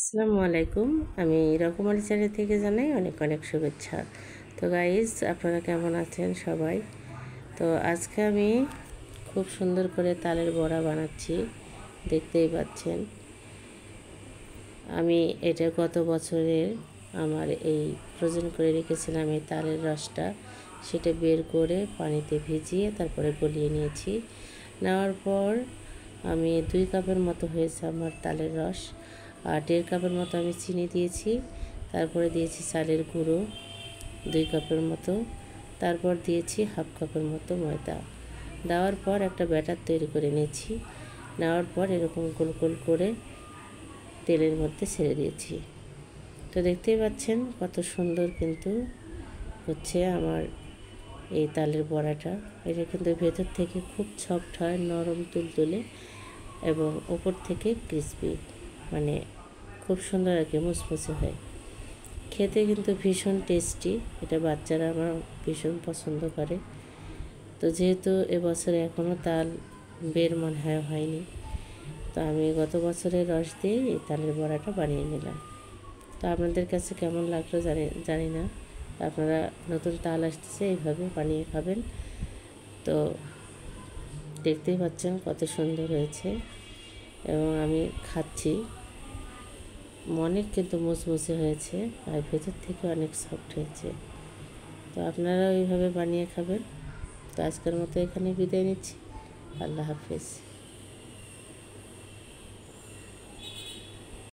আসসালামু আলাইকুম। আমি রকমারি চ্যানেল থেকে জানাই অনেক অনেক শুভেচ্ছা। তো গাইজ, আপনারা কেমন আছেন সবাই? তো আজকে আমি খুব সুন্দর করে তালের বড়া বানাচ্ছি, দেখতেই পাচ্ছেন। আমি এটা গত বছরের আমার এই ফ্রোজেন করে রেখেছিলাম এই তালের রসটা, সেটা বের করে পানিতে ভিজিয়ে তারপরে গলিয়ে নিয়েছি। নেওয়ার পর আমি 2 কাপের মতো হয়েছে আমার তালের রস, আর 1.5 কাপের মতো আমি চিনি দিয়েছি। তারপরে দিয়েছি চালের গুঁড়ো 2 কাপের মতো, তারপর দিয়েছি 1/2 কাপের মতো ময়দা। দেওয়ার পর একটা ব্যাটার তৈরি করে নিয়েছি। নেওয়ার পর এরকম গোল গোল করে তেলের মধ্যে ছেড়ে দিয়েছি। তো দেখতেই পাচ্ছেন কত সুন্দর কিন্তু হচ্ছে আমার এই তালের বড়াটা। এটা কিন্তু ভেতর থেকে খুব সফট হয়, নরম তুলতুলে, এবং উপর থেকে ক্রিসপি, মানে খুব সুন্দর আর কি, মুচমুচে হয়। খেতে কিন্তু ভীষণ টেস্টি। এটা বাচ্চারা আমার ভীষণ পছন্দ করে। তো যেহেতু এবছরে এখনও তাল বের মনে হয়নি, তো আমি গত বছরের রস দিয়ে এই তালের বড়াটা বানিয়ে নিলাম। তো আপনাদের কাছে কেমন লাগলো জানি না। আপনারা নতুন তাল আসতেছে, এইভাবে বানিয়ে খাবেন। তো দেখতেই পাচ্ছেন কত সুন্দর হয়েছে, এবং আমি খাচ্ছি। অনেক কিন্তু মুচমুচে হয়েছে, আর ভেতর থেকে অনেক সফট হয়েছে। তো আপনারাও এইভাবে বানিয়ে খাবেন। তো আজকের মতো এখানে বিদায় নিচ্ছি। আল্লাহ হাফেজ।